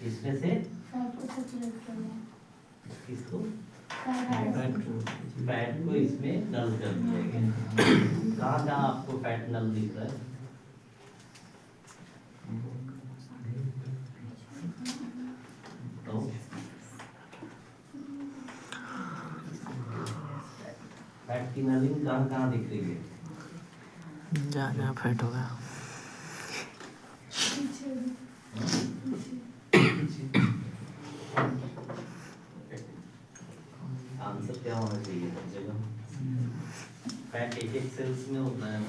इसमें से किसको फैट को इसमें नल कर दिया गया। कहाँ कहाँ आपको फैट नल दिख रहा है? तो फैट की नलिंग कहाँ कहाँ दिख रही है? जहाँ फैट होगा। आंसर क्या होना चाहिए हर जगह? फैट एक एक सेल्स में होता है ना।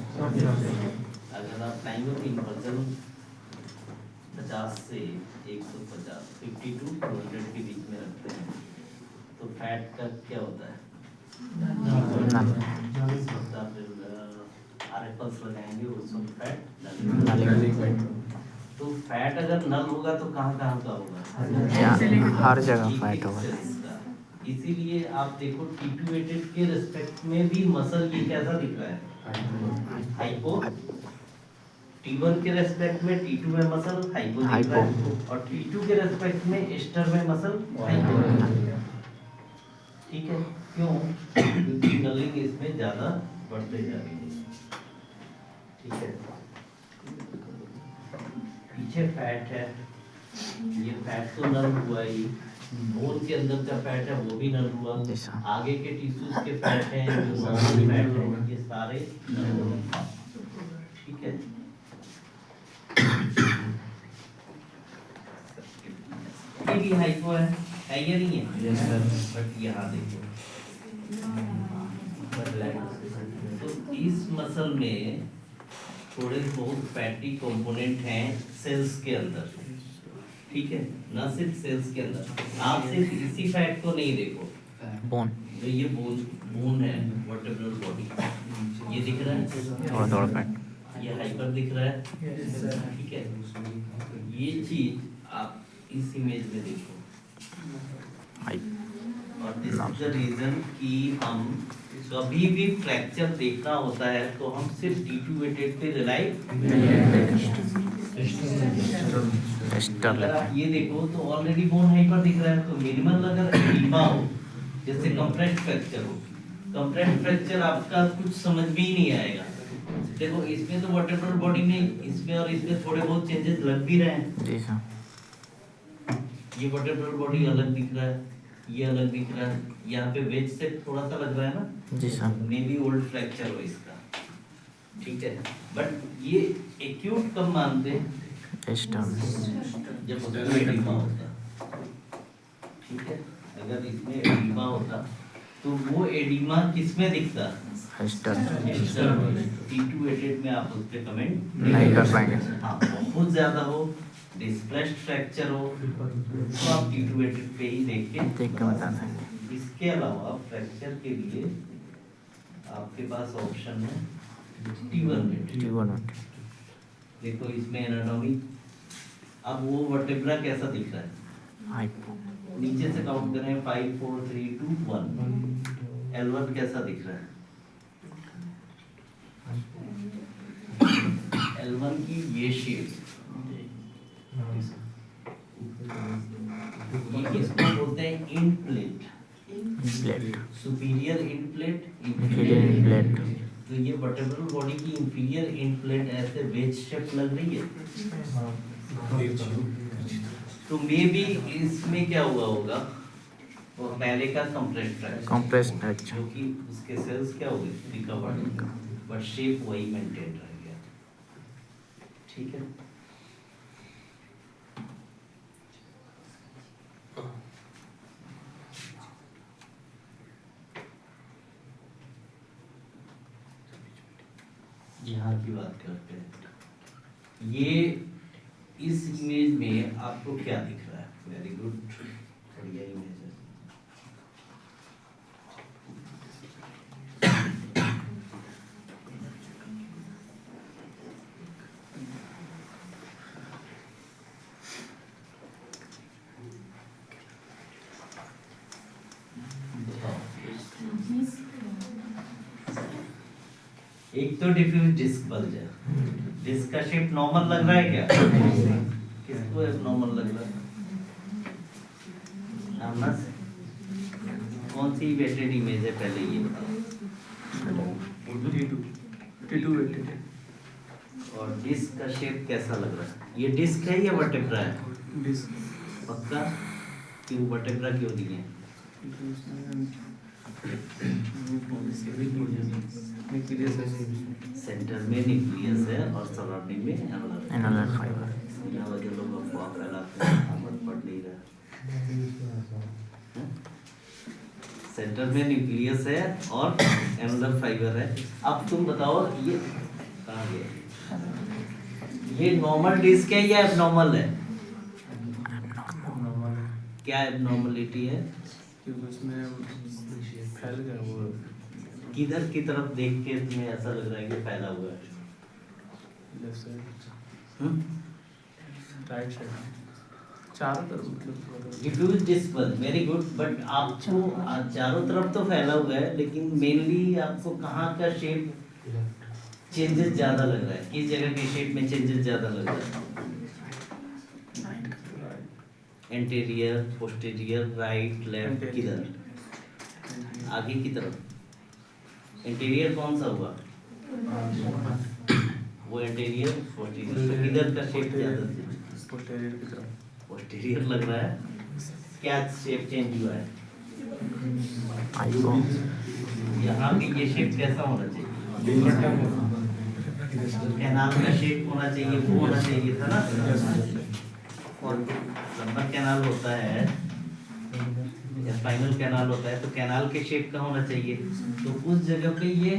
अगर आप टाइम इन्वर्जन 50 से 150 52 200 के बीच में रखते हैं तो फैट का क्या होता है? RFLs लगाएंगे उस वक्त फैट। तो फैट अगर नल होगा तो कहाँ कहाँ का होगा? हर जगह फैट होगा। इसीलिए आप देखो T2-8 के रिस्पेक्ट में भी मसल ये कैसा दिख रहा है? हाइपो। T1 के रेस्पेक्ट में T2 में मसल हाइपो दिख रहा है और T2 के रेस्पेक्ट में एस्टर में मसल हाइपो। ठीक है, क्यों? क्योंकि नलिंग इसमें ज्यादा बढ़ते जा रही है। ठीक है, पीछे फैट है, ये फैट तो नल हुआ ही, बोन के अंदर का फैट है वो भी नल हुआ, आगे के टिश्यूज के फैट हैं जो नॉर्मल फैट है, ये सारे नल हुए। ठीक है, ये भी हाइपो है या नहीं है? Yes sir. बट यहाँ देखो तो इस मसल में थोड़े बहुत फैटी कंपोनेंट हैं सेल्स के अंदर। ठीक है, ना सिर्फ सेल्स के अंदर, आप सिर्फ इसी फैट को नहीं देखो, बोन जो ये बोन है वर्टेब्रल बॉडी, ये दिख रहा है थोड़ा थोड़ा फैट, ये हाइपर दिख रहा है। ठीक है, ये चीज आप इस इमेज में देखो और दिस इज द रीजन कि हम कभी भी फ्रैक्चर देखना होता है तो हम सिर्फ T2-8 पे रिलाई अगर आप ये देखो तो ऑलरेडी बोन हाइपर दिख रहा है, तो मिनिमल अगर एडिमा हो, जैसे कंप्रेस्ड फ्रैक्चर हो, कंप्रेस्ड फ्रैक्चर आपका कुछ समझ में ही नहीं आएगा। देखो इसमें तो वर्टेब्रल बॉडी में इसमें और इसमें थोड़े बहुत चेंजेस लग भी रहे हैं। जी सर, ये वर्टेब्रल बॉडी अलग दिख रहा है, ये अलग दिख रहा है, यहाँ पे वेज से थोड़ा सा लग रहा है ना। जी sir, maybe old fracture हो इसका। ठीक है, बट ये एक्यूट कब मानते हैं? जब एडिमा होता। ठीक है, अगर इसमें एडिमा होता तो वो एडिमा किसमें दिखता? T2-8 में आप उस पर कमेंट नहीं कर पाएंगे। हाँ, बहुत ज्यादा हो, डिस्प्लेस्ड फ्रैक्चर हो तो आप T2-8 पे ही देख के बता देंगे। इसके अलावा फ्रैक्चर के लिए आपके पास ऑप्शन है T1-8। देखो इसमें एनाटॉमी, अब वो वर्टेब्रा कैसा दिख रहा है? हाइपो, नीचे से काउंट करें 5 4 3 2 1। L1 कैसा दिख रहा है? L1 की ये शेप, ये किसको बोलते हैं? इनप्लेट, सुपीरियर इनप्लेट, इंफीरियर इनप्लेट। तो ये वर्टेब्रल बॉडी की इंफीरियर इनप्लेट ऐसे वेज शेप लग रही है, तो मे बी इसमें क्या हुआ होगा, वो पहले का कंप्रेस्ड फ्रैक्चर, जो कि उसके सेल्स क्या हो गए? रिकवर्ड, बट शेप वही मेंटेन रह गया। ठीक है, यहाँ की बात करते हैं। ये इस इमेज में आपको क्या दिख रहा है? वेरी गुड, बढ़िया इमेज है। एक तो डिफ्यूज डिस्क बल्ज है, डिस्क का शेप नॉर्मल लग रहा है क्या? एबनॉर्मल लग रहा है? आमनस, कौन सी वेटेड इमेज है पहले ये बताओ। T2 वेटेड है। और डिस्क का शेप कैसा लग रहा है? ये डिस्क है या वर्टेब्रा है? डिस्क पक्का? क्यों वर्टेब्रा क्यों दिए हैं? सेंटर में न्यूक्लियस है और सराउंडिंग में Another fiber. यहाँ जो लोग अफवाह फैलाते हैं हमें पढ़ नहीं रहा। सेंटर में न्यूक्लियस है और एनुलर फाइबर है। अब तुम बताओ ये कहाँ गया? ये नॉर्मल डिस्क है या एबनॉर्मल है? क्या एबनॉर्मलिटी है? क्योंकि उसमें फैल गया वो किधर की तरफ देख के तुम्हें ऐसा लग रहा है कि फैला हुआ है? Left side hmm? Right side चारों तरफ मतलब diffuse disperse very good, but आपको चारों तरफ तो फैला हुआ है, लेकिन मेनली आपको कहाँ का शेप चेंजेस ज्यादा लग रहा है? किस जगह के शेप में चेंजेस ज्यादा लग रहा है? एंटीरियर, पोस्टीरियर, राइट, लेफ्ट, किधर? आगे की तरफ। एंटीरियर कौन सा हुआ? वो एंटीरियर, पोस्टीरियर, तो किधर का शेप ज्यादा? पोस्टीरियर की तरफ पोस्टीरियर लग रहा है। क्या शेप चेंज हुआ है? Hypo. यहाँ पे ये शेप कैसा होना चाहिए? कैनाल का शेप होना चाहिए, वो होना चाहिए था ना। और लंबा कैनाल होता है या स्पाइनल कैनाल होता है, तो कैनाल के शेप का होना चाहिए। तो उस जगह पे ये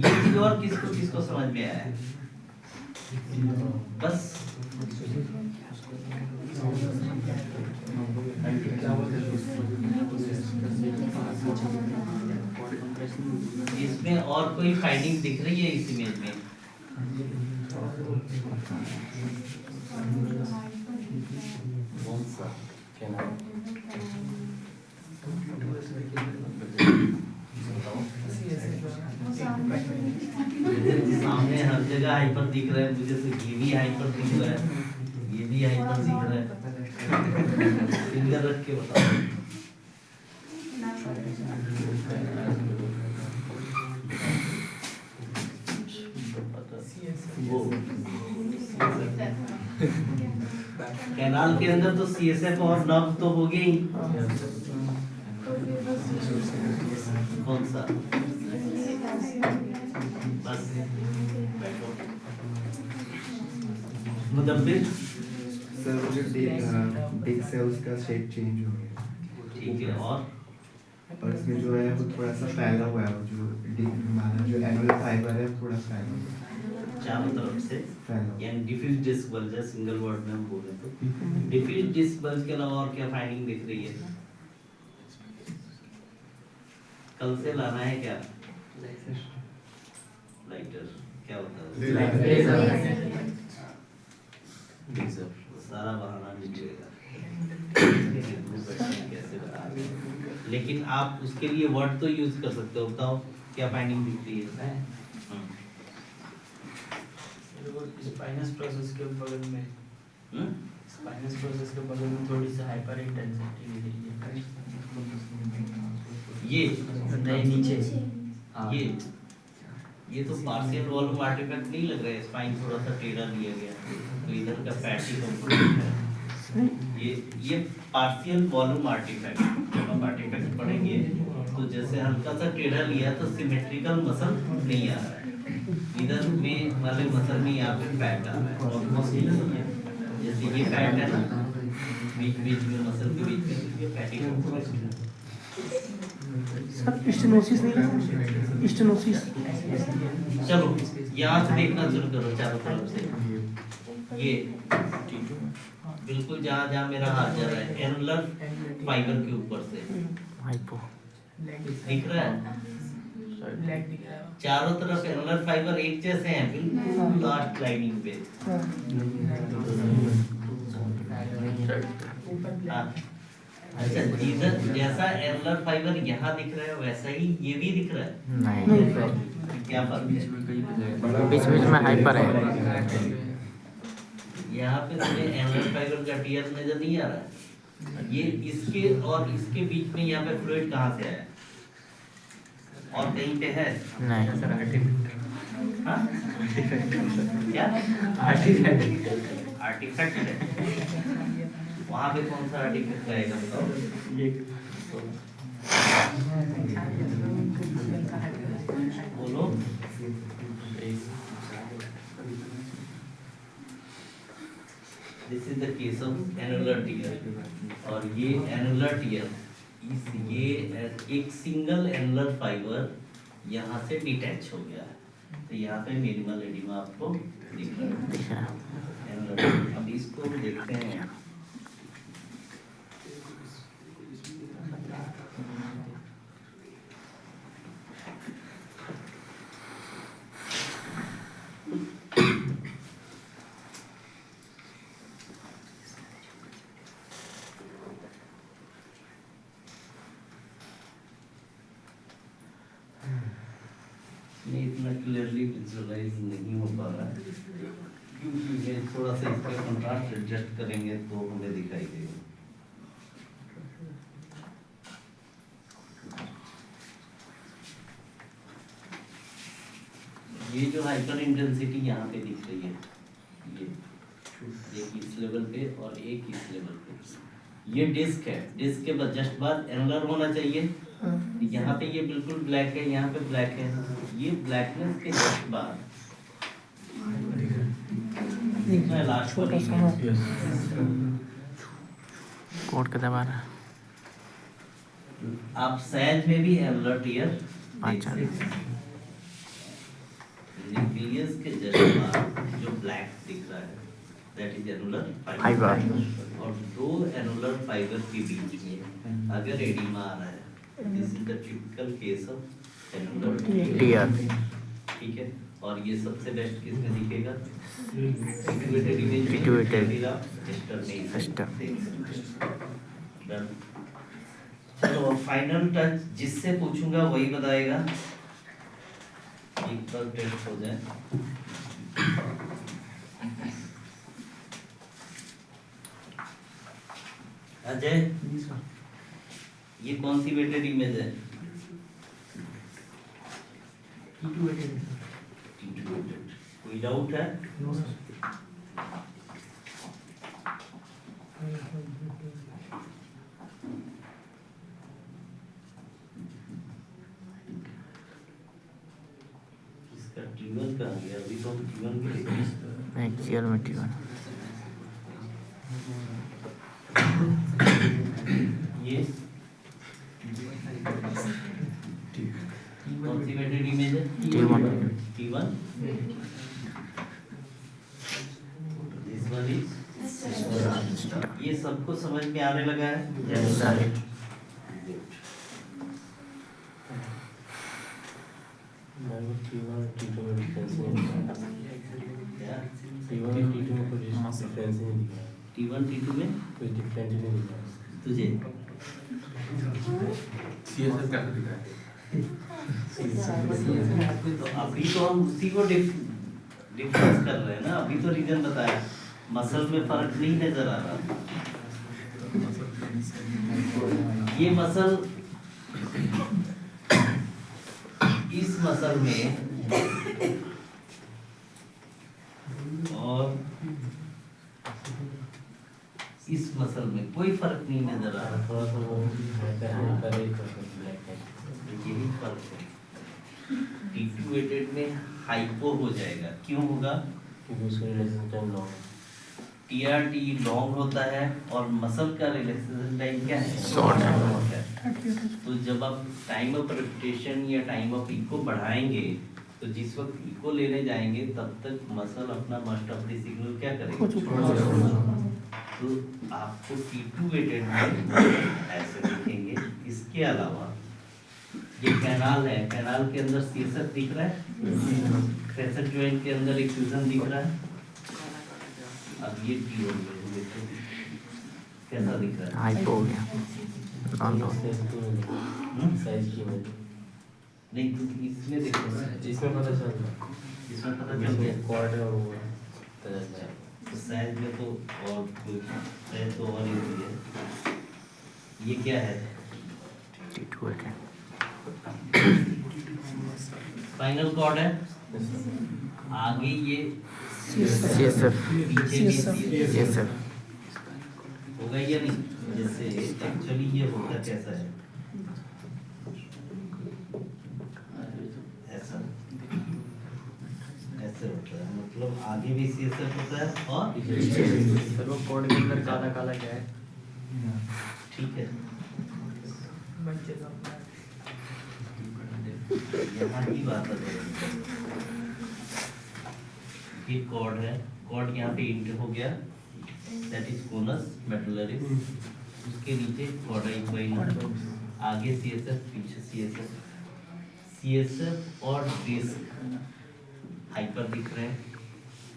चीज और किसको किसको समझ में आया है? बस इसमें और कोई फाइंडिंग दिख रही है इस इमेज में? कौन सा कैनाल? सामने हर जगह हाइपर दिख रहा है मुझे, तो ये भी हाइपर दिख रहा है, ये भी हाइपर दिख रहा है। फिंगर रख के बताओ। वो कैनाल के अंदर तो CSF और नर्व तो हो गई। कौन सा? बस मुदब्बिर सर वो जो डिस्क है उसका शेप चेंज हो गया। ठीक है। और इसमें जो है वो थोड़ा सा फैला हुआ है, वो जो हमारा जो एनुलर फाइबर है थोड़ा फैला हुआ है। चारों तरफ से फैला यानी डिफ्यूज डिस्क बल्ज है, सिंगल वर्ड में हम बोले तो। डिफ्यूज डिस्क बल्ज के अलावा और क्या फाइंडिंग दिख रही है? कल से लाना है क्या? लाइटर क्या होता है? लेजर। सारा बहाना निकलेगा। कैसे बता? लेकिन आप उसके लिए वर्ड तो यूज कर सकते हो। बताओ क्या फाइंडिंग दिख रही है? स्पाइनस प्रोसेस के बगल में स्पाइनस प्रोसेस के बगल में थोड़ी सी हाइपर इंटेंसिटी दिख रही है। ये नहीं नीचे ये तो पार्शियल वॉल्यूम आर्टिफैक्ट नहीं लग रहा है। स्पाइन थोड़ा सा टेढ़ा लिया गया, तो इधर का फैटी कंपोनेंट है। ये पार्शियल वॉल्यूम आर्टिफैक्ट, जब आप आर्टिफैक्ट पढ़ेंगे तो जैसे हल्का सा टेढ़ा लिया तो सिमेट्रिकल मसल नहीं आ रहा है। इधर में वाले मसल में यहाँ पे फैट आ रहा है। ऑलमोस्ट जैसे ये फैट है ना, बीच बीच में मसल के बीच में ये फैटी कंपोनेंट है। सर स्टेनोसिस नहीं है? स्टेनोसिस चलो यहाँ से देखना शुरू करो चारों तरफ से। ये बिल्कुल जहाँ जहाँ मेरा हाथ जा रहा है एनुलर फाइबर के ऊपर से Hypo. दिख रहा है। चारों तरफ एनुलर फाइबर एक जैसे हैं, बिल्कुल लास्ट लाइनिंग पे। हाँ। अच्छा, जिधर जैसा एनुलर फाइबर यहाँ दिख रहा है वैसा ही ये भी दिख रहा है। नहीं, क्या फर्क है? बीच बीच में हाइपर है। यहाँ पे तुम्हें एनुलर फाइबर का टीयर नजर नहीं आ रहा है। ये इसके और इसके बीच में यहाँ पे फ्लूइड कहाँ से आया और कहीं पे है? नहीं हाँ? क्या आर्टिफैक्ट है? वहाँ पे कौन सा आर्टिफैक्ट रहेगा बताओ? बोलो। This is the case of annular tear. और ये एनुलर टीयर ये एक सिंगल एनुलर फाइबर यहाँ से डिटैच हो गया है, तो यहाँ पे मिनिमल एडिमा आपको दिख रहा है एनुलर। अब इसको देखते हैं। इतना क्लियरली विजुअलाइज नहीं हो पा रहा है क्योंकि ये थोड़ा सा इसका कंट्रास्ट एडजस्ट करेंगे तो हमें दिखाई देगा। ये जो हाइपर इंटेंसिटी यहाँ पे दिख रही है, ये एक इस लेवल पे और एक इस लेवल पे, ये डिस्क है। डिस्क के बाद जस्ट बाद एनुलर होना चाहिए। यहाँ पे ये बिल्कुल ब्लैक है, यहाँ पे ब्लैक है। ये ब्लैकनेस के जस्ट बाद लास्ट छोटा सा कोड के दबा रहा है। आप सैज में भी एनुलर टीयर देख अच्छा। सकते हैं। न्यूक्लियस के जस्ट बाद जो ब्लैक दिख रहा है दैट इज एनुलर फाइबर। और दो एनुलर फाइबर के बीच में अगर एडिमा आ रहा है, this is the typical case of annular tear. ठीक है। और ये सबसे बेस्ट किस में दिखेगा? पिट्यूटरी इमेज में पिट्यूटरी। दिखेगा एक्सटर्नल सिस्टम। डन। चलो फाइनल टच जिससे पूछूंगा वही बताएगा। एक बार टेस्ट हो जाए। अजय, ये कौन सी वेटेड इमेज है? कोई डाउट है? इसका T1 कहाँ गया? अभी तो हम T1 के लिए एक्सियल में T1। ये कौन सी वेटेड इमेज है? T1। T1। This one is ये सबको समझ में आने लगा है? सारे। T1 T2 में तुझे तो अभी तो हम उसी को डिस्कस कर रहे हैं ना। अभी तो रीजन बताया, मसल में फर्क नहीं नजर आ रहा। ये मसल इस मसल में और इस मसल में कोई फर्क नहीं नजर आ रहा। यही फर्क है। डिट्यूएटेड में हाइपो हो जाएगा। क्यों होगा? टीआरटी लॉन्ग होता है और मसल का रिलैक्सेशन टाइम क्या है? शॉर्ट है। तो जब आप टाइम ऑफ रेपिटेशन या टाइम ऑफ इको बढ़ाएंगे तो जिस वक्त इको लेने जाएंगे तब तक मसल अपना मस्ट ऑफ द सिग्नल क्या करेगा? तो आपको T2 वेटेड में ऐसे दिखेंगे। इसके अलावा ये कैनाल है, कैनाल के अंदर सीएसएफ दिख रहा है, फेसेट जॉइंट के अंदर एक फ्यूजन दिख रहा है। अब ये T1 में देखो कैसा दिख रहा है? हाइपो हो गया। नहीं क्योंकि इसमें देखो इसमें पता चल रहा है, इसमें पता चल गया। क्वार्टर और वो पता चल रहा है। तो साइज में तो और कोई साइज तो और ही है। ये क्या है? T2 attend. स्पाइनल कॉर्ड है, आगे ये CSF. पीछे भी CSF CSF. होगा या नहीं? जैसे एक्चुअली ये होता कैसा है, ऐसा ऐसे होता है, मतलब आगे भी CSF होता है और सर वो कोड के अंदर काला काला क्या है? ठीक है। यहाँ की बात है, ये कॉर्ड है, कॉर्ड यहाँ पे इंटर हो गया, दैट इज कोनस मेडुलरिस, उसके नीचे कॉर्डा इक्वाइना, आगे CSF पीछे CSF, CSF और डिस्क हाइपर दिख रहे हैं,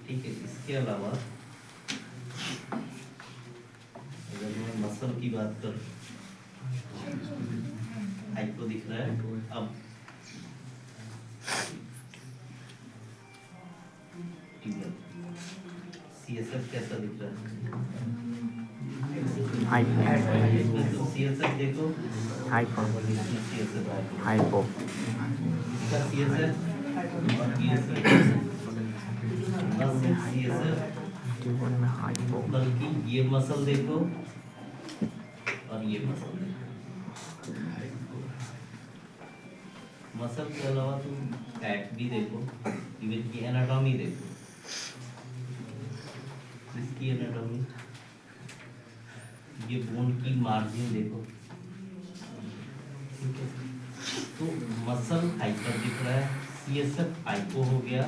ठीक है। इसके अलावा अगर मैं मसल की बात करूं, हाइपो दिख रहा है। अब CSF कैसा दिख रहा है? Hypo. इसमें तो CSF देखो, Hypo. इसमें CSF है। Hypo. इसका CSF और ये CSF, बस CSF, T1 में hypo. बल्कि ये मसल देखो और ये मसल देखो। मसल के अलावा तुम फैट भी देखो, इवन की एनाटॉमी देखो, इसकी एनाटॉमी, ये बोन की मार्जिन देखो, ठीक है। तो मसल हाइपर दिख रहा है, CSF हाइपो हो गया,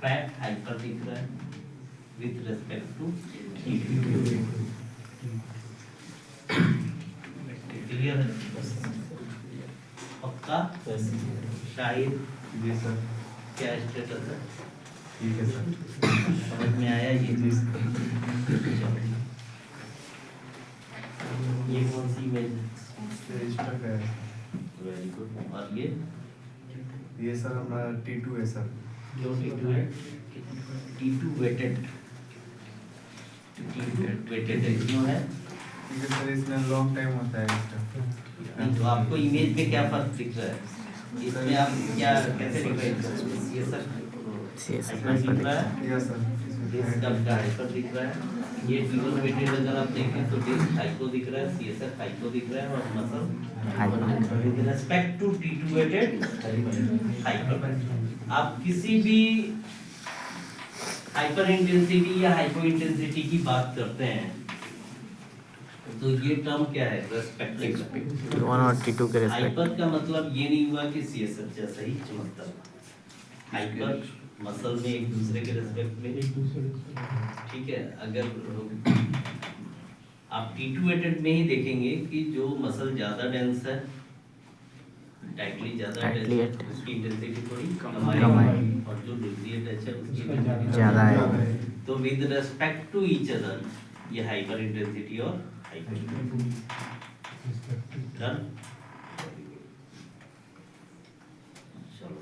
फैट हाइपर दिख रहा है विथ रेस्पेक्ट टू क्लियर है? पक्का? शाहिद जी सर, क्या स्टेटस है? ठीक है सर। समझ में आया ये? जी सर। ये कौन सी इमेज है? रजिस्टर का है। Very good. और ये सर हमारा T2 है सर। क्यों T2 है? T2 वेटेड, T2 वेटेड है, क्यों है? ठीक है सर, इसमें लॉन्ग टाइम होता है इसका। नहीं तो आपको इमेज में क्या फर्क दिख रहा है? इसमें आप क्या कैसे डिफाइन करोगे? ये सब CSF हाइपर दिख रहा है, यस सर। डिस्क का हाइपर दिख रहा है, ये T1 वेटेड अगर आप देखें तो डिस्क हाइपो दिख रहा है, CSF हाइपो दिख रहा है और muscle Hypo. With respect to T2 weighted hyper. आप किसी भी हाइपर इंटेंसिटी या हाइपो इंटेंसिटी की बात करते हैं तो ये टर्म क्या है? रेस्पेक्टिव। T1 और T2 के respect. हाइपर का मतलब ये नहीं हुआ कि CSF जैसा ही चमकता है, हाइपर मसल में एक दूसरे के रेस्पेक्ट में, ठीक है। अगर आप T2 वेटेड में ही देखेंगे कि जो मसल ज्यादा डेंस है, टाइटली ज्यादा Tightly अटैच attached. उसकी इंटेंसिटी थोड़ी कम कम आएगी, आएगी। और जो लूजली अटैच है उसकी इंटेंसिटी ज़्यादा है। तो with respect to each other ये हाइपर इंटेंसिटी और हाइपर डन। चलो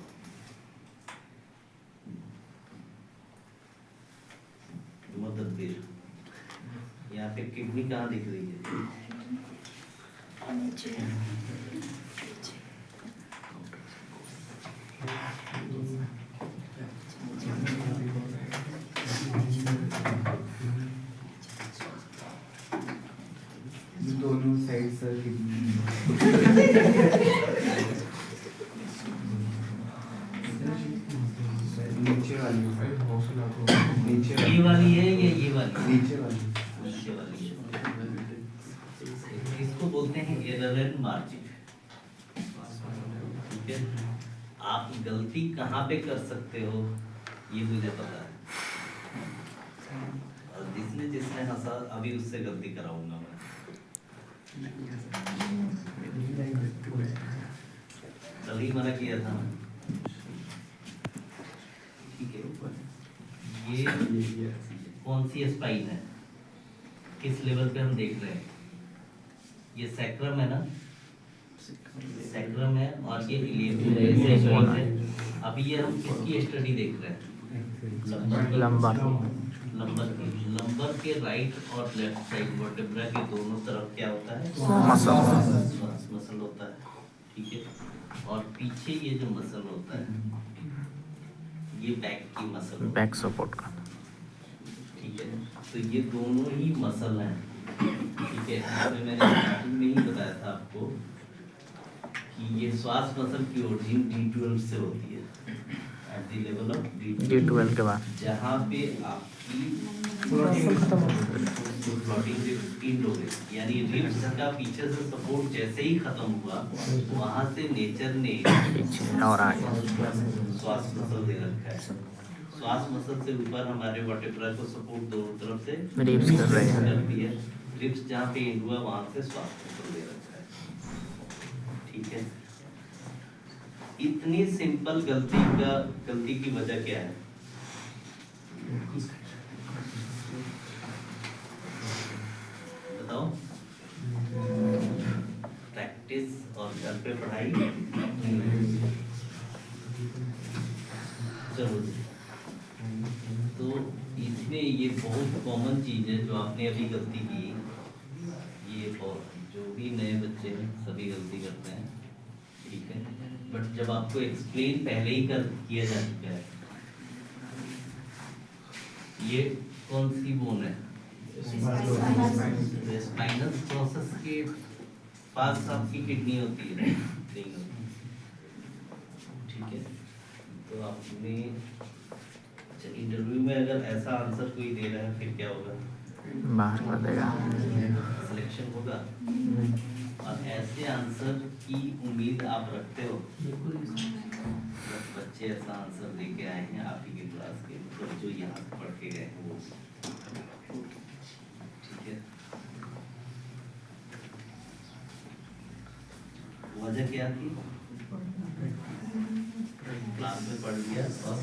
मुदब्बिर, यहाँ पे किडनी कहाँ दिख रही है? दोनों साइड सर नीचे वाली नीचे ये वाली है या ये वाली? नीचे वाली नीचे वाली है। इसको बोलते हैं एरर मार्जिन, ठीक है। आप गलती कहाँ पे कर सकते हो ये मुझे पता है, और जिसने जिसने हंसा अभी उससे गलती कराऊंगा मैं। कल ही मना किया था ना, ठीक है। ये कौन सी स्पाइन है, किस लेवल पे हम देख रहे हैं? ये सैक्रम है ना, सैक्रम है और ये इलियम है। अभी ये हम किसकी स्टडी देख रहे हैं? लंबा। लंबर के राइट और लेफ्ट साइड वर्टेब्रा के दोनों तरफ क्या होता है? मसल होता है, ठीक है। और पीछे ये जो मसल होता है ये बैक की मसल, बैक सपोर्ट का, ठीक है। तो ये दोनों ही मसल हैं, ठीक है। तो मैंने स्टार्टिंग में ही बताया था आपको कि ये श्वास मसल की ओरिजिन D12 से होती है, at the level of D12 के बाद जहाँ पे आपकी मसल खत्म हो फ्लोटिंग रिब्स इंड हो गई, यानी रिब्स का पीछे से सपोर्ट जैसे ही खत्म हुआ वहाँ से नेचर ने पीछे और आगे श्वास मसल दे रखा है। श्वास मसल से ऊपर हमारे वर्टेब्रा को सपोर्ट दोनों तरफ से रिब्स कर रहे हैं। करती है। रिब्स जहाँ पे एंड हुआ वहाँ से श्वास मसल दे रखा है, ठीक है। इतनी सिंपल गलती की वजह क्या है? बताओ। प्रैक्टिस और घर पे पढ़ाई। चलो, तो इसमें ये बहुत कॉमन चीज है जो आपने अभी गलती की, ये और जो भी नए बच्चे हैं सभी गलती करते हैं, ठीक है। बट जब आपको एक्सप्लेन पहले ही किया जा चुका है, ये कौन सी बोन है? स्पाइनस प्रोसेस के पास आपकी किडनी होती है, नहीं होती, ठीक है। तो आपने इंटरव्यू में अगर ऐसा आंसर कोई दे रहा है फिर क्या होगा? बाहर कर देगा, सिलेक्शन होगा। और ऐसे आंसर की उम्मीद आप रखते हो? बच्चे ऐसा आंसर लेके आए हैं आप ही के क्लास के, मतलब जो यहाँ पढ़ के गए हैं वो, ठीक है। वजह क्या थी? क्लास में पढ़ लिया और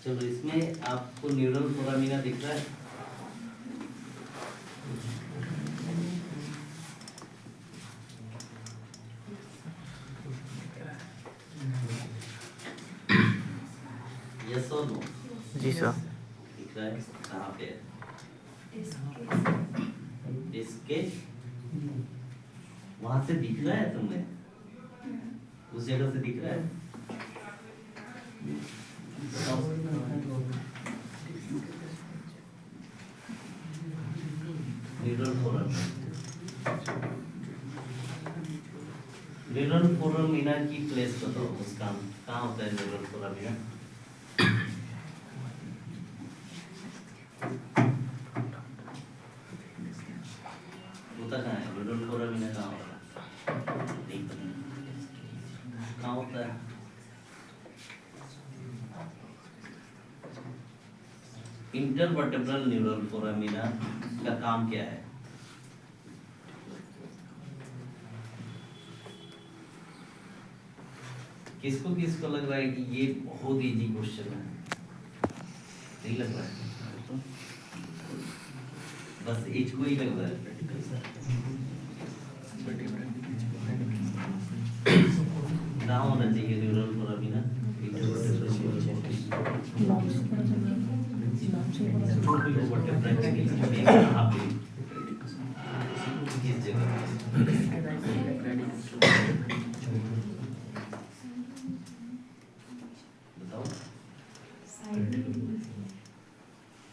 चलो, इसमें आपको न्यूरल फोरामिना दिख रहा है? यस और नो? जी सर। दिख रहा है? कहाँ पे है? इसके वहां से दिख रहा है तुम्हें? उस जगह से दिख रहा है? न्यूरल फोरामिना की प्लेस बताओ, उसका कहाँ होता है न्यूरल फोरामिना? होता कहाँ है न्यूरल फोरामिना? कहाँ होता है? नहीं पता। कहाँ होता है? इंटरवर्टेब्रल न्यूरल फोरामिना का काम क्या है? किसको किसको लग रहा है कि ये बहुत इजी क्वेश्चन है? नहीं लग रहा है? बस एज को ही लग रहा है। ना होना चाहिए न्यूरल फोरामिना। किस जगह? बताओ।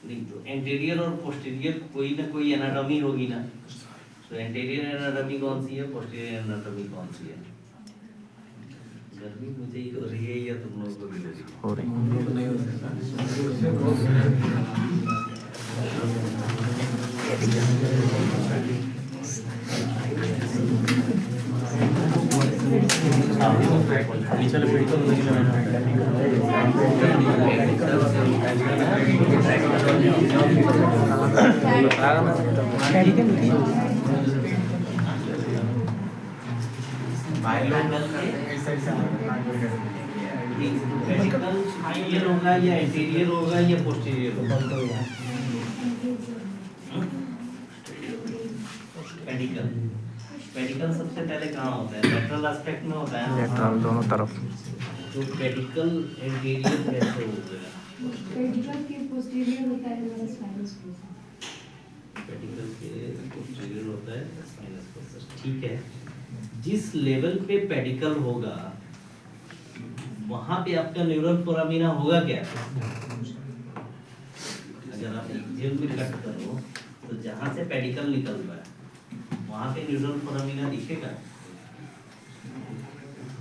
नहीं, तो एंटीरियर और पोस्टीरियर कोई ना कोई एनाटॉमी होगी ना। तो एंटीरियर एनाटॉमी कौन सी है, पोस्टीरियर एनाटॉमी कौन सी है? गर्मी मुझे ही हो रही है या तुम लोगों को भी हो रही है? हो रही पेडिकल सुपीरियर होगा या एंटीरियर होगा या पोस्टीरियर होगा? पेडिकल पेडिकल सबसे पहले कहाँ होता है? लेटरल एस्पेक्ट में होता है। लेटरल दोनों तरफ। तो पेडिकल एंटीरियर कैसे हो गया? पेडिकल के पोस्टीरियर होता है हमारा स्पाइनस प्रोसेस। पेडिकल के पोस्टीरियर होता है स्पाइनस प्रोसेस, ठीक है। जिस लेवल पे पेडिकल होगा वहां पे आपका न्यूरल फोरामिना होगा क्या? अगर आप एक्सियल में कट करो तो जहां से पेडिकल निकल रहा है वहां पे न्यूरल फोरामिना दिखेगा।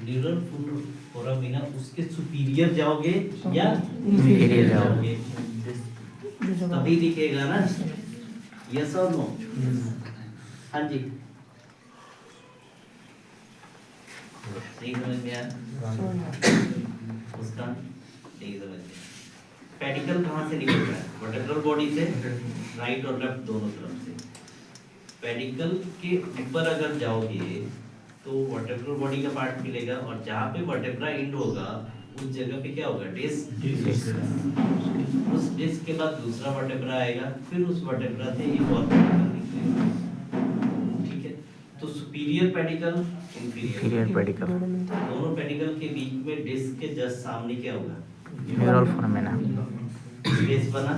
न्यूरल फोरामिना उसके सुपीरियर जाओगे या इंफीरियर जाओगे तभी दिखेगा ना। यस और नो? हाँ जी, नहीं समझ में आया उसका? नहीं समझ में। पेडिकल कहाँ से निकल रहा है? वर्टेब्रल बॉडी से, राइट और लेफ्ट दोनों तरफ से। पेडिकल के ऊपर अगर जाओगे तो वर्टेब्रल बॉडी का पार्ट मिलेगा और जहाँ पे वर्टेब्रा एंड होगा उस जगह पे क्या होगा? डिस्क। उस डिस्क के बाद दूसरा वर्टेब्रा आएगा, फिर उस वर्टेब्रा से एक और पेडिकल निकलेगा, ठीक है। तो सुपीरियर पेडिकल, इंफीरियर पेडिकल। दोनों पेडिकल के बीच में डिस्क के जस्ट सामने क्या होगा? Neural foramina. स्पेस बना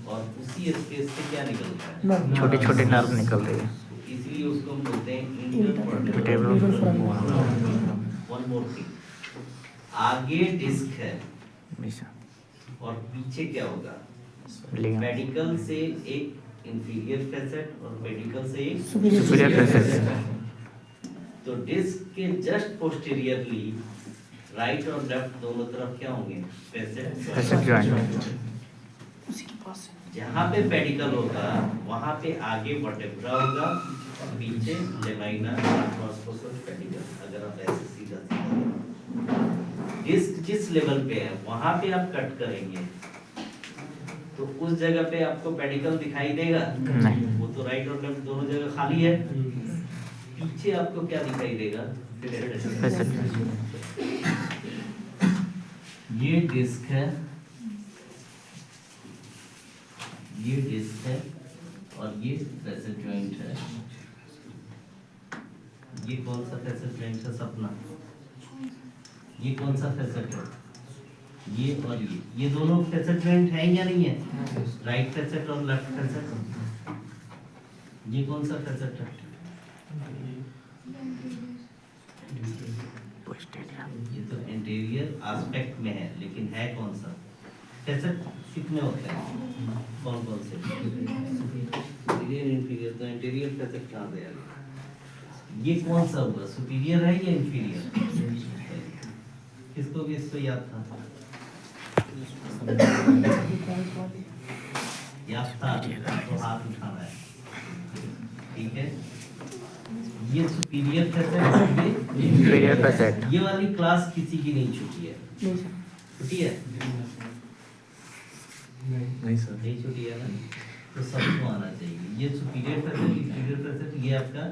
और उसी स्पेस से क्या निकलता है? छोटे छोटे नर्व निकल रहे हैं। इसलिए उसको हम बोलते हैं intervertebral. Intervertebral. One more thing, आगे डिस्क है वैसा। और पीछे क्या होगा? लिगेंड। पेडिकल से एक इंफीरियर फेसेट और पेडिकल से एक सुपीरियर फेसेट। तो डिस्क के जस्ट पोस्टीरियरली राइट और लेफ्ट दोनों तरफ क्या होंगे? Facet joint. जहाँ पे पेडिकल होगा वहाँ पे आगे वर्टेब्रा होगा, पीछे लेमाइना ट्रांसवर्सल पेडिकल। अगर आप ऐसे सीधा सीधा डिस्क जिस लेवल पे है वहाँ पे आप कट करेंगे तो उस जगह पे आपको पेडिकल दिखाई देगा नहीं। वो तो राइट और लेफ्ट दोनों जगह खाली है। पीछे आपको क्या दिखाई देगा? फेसेट। ये डिस्क है, ये डिस्क है और ये फेसेट जॉइंट है। ये कौन सा फेसेट जॉइंट है? सपना। ये कौन सा फेसेट है? ये और ये दोनों फेसेट जॉइंट है या नहीं है? राइट फेसेट और लेफ्ट फेसेट। ये कौन सा फेसेट है? ये तो एंटीरियर एस्पेक्ट में है, लेकिन है कौन सा? फेसेट कितने होते हैं? कौन कौन से? Superior, inferior. तो एंटीरियर फेसेट कहाँ से आ गया? ये कौन सा हुआ? सुपीरियर है या इंफीरियर? किसको भी इसको याद था? याद था तो हाथ उठाना है, ठीक है। ये सुपीरियर फेसेट, ये इंफीरियर फेसेट। ये वाली क्लास किसी की नहीं छूटी है? छुट्टी है? नहीं सर। नहीं छुट्टी है ना? तो सबको आना चाहिए। ये सुपीरियर फेसेट, इंफीरियर फेसेट, ये आपका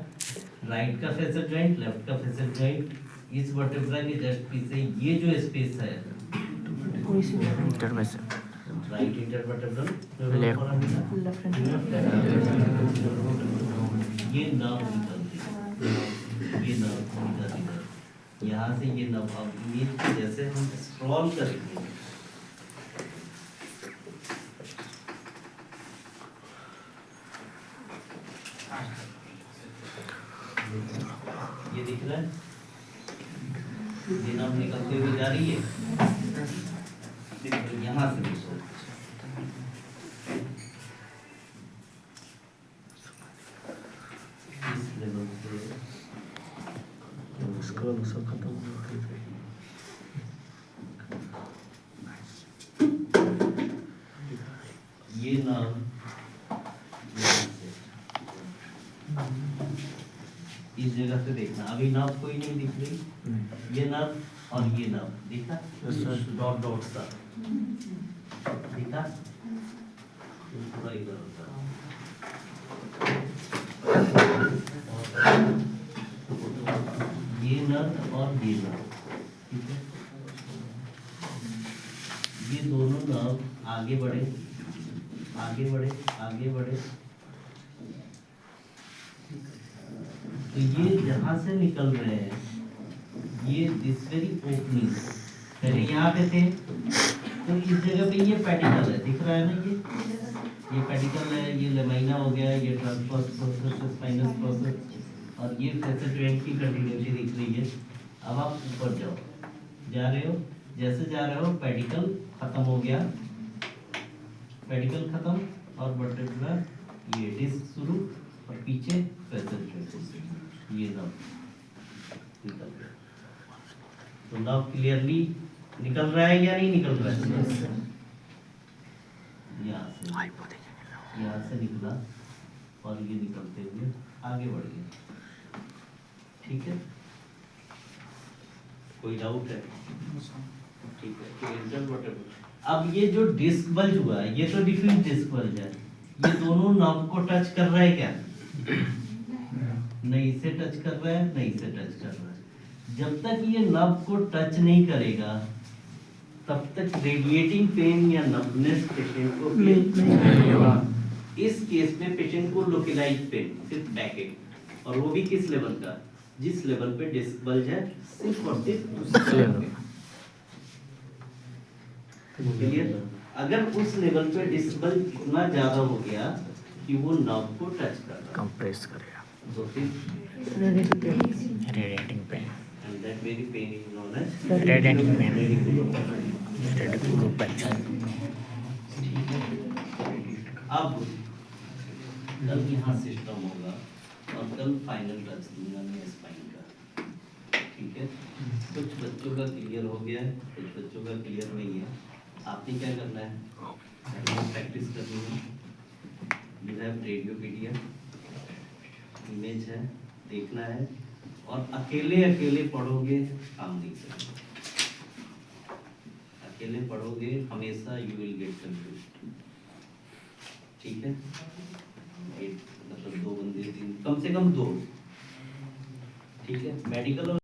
राइट का फेसेट जॉइंट, लेफ्ट का फेसेट जॉइंट। इस वर्टेब्रा के जस्ट पीछे ये जो स्पेस है इंटरफेसेट। Right intervertebral, left. ये नर्व निकलती है, ये नर्व निकलती है यहाँ से। ये नर्व अब इमेज के जैसे हम स्क्रॉल करेंगे ये दिख रहा है, ये नर्व निकलते हुए जा रही है। देखो यहाँ से देखो, इस लेवल से ये नर्व इस जगह से देखना। अभी नर्व कोई नहीं दिख रही, ये नर्व और ये नर्व दिखा, डॉट डॉट सा दिखा, पूरा इधर होता है। ये नर्व और ये नर्व, ठीक है। ये दोनों नर्व आगे बढ़े, आगे बढ़े, आगे बढ़े, तो ये जहां से निकल रहे हैं, ये दिस वेरी ओपनिंग पहले यहाँ पे थे, तो इस जगह पे ये पेडिकल है, दिख रहा है ना, ये पेडिकल है, ये लेमाइना हो गया, ये ट्रांसवर्स प्रोसेस, स्पाइनस प्रोसेस, और ये फैसेट जॉइंट की कंटिन्यूटी दिख रही है। अब आप ऊपर जाओ, जा रहे हो, जैसे जा रहे हो पेडिकल खत्म हो गया, पेडिकल खत्म और वर्टिब्रल ये डिस्क शुरू, और पीछे फैसेट जॉइंट, ये नर्व निकल गया। तो नर्व क्लियरली निकल रहा है या नहीं निकल रहा है? यहाँ से निकला और ये निकलते हुए आगे बढ़ गया, ठीक है। कोई डाउट है? ठीक है। अब ये जो डिस्क बल्ज हुआ है, ये तो डिफ्यूज डिस्क बल्ज है, ये दोनों नर्व को टच कर रहा है क्या? नहीं से टच कर रहा है, नहीं से टच कर रहा है। जब तक ये नर्व को टच नहीं करेगा तब तक रेडिएटिंग पेन या नर्वनेस पेशेंट को नहीं होगा। इस केस में पेशेंट को लोकलाइज पेन, सिर्फ बैकएक, और वो भी किस लेवल का? जिस लेवल पे डिस्क बल्ज है, सिर्फ और सिर्फ उस लेवल पे। क्लियर? अगर उस लेवल पे डिस्क बल्ज इतना ज्यादा हो गया कि वो नर्व को टच कर रहा है, कंप्रेस करेगा, तो फिर radiating pain, and that very pain is known as radiating pain, radiculopathy। Radiculopathy. अब कल यहाँ सिस्टम होगा और कल फाइनल टच दूंगा मैं स्पाइन का, ठीक है। कुछ बच्चों का क्लियर हो गया है, कुछ बच्चों का क्लियर नहीं है। आपने क्या करना है? प्रैक्टिस करनी है। यू हैव रेडियोपीडिया, इमेज है, देखना है, और अकेले अकेले पढ़ोगे काम नहीं करेगा। अकेले पढ़ोगे हमेशा यू विल गेट कंफ्यूज्ड, ठीक है। मतलब 2 बंदे 3, कम से कम 2, ठीक है। मेडिकल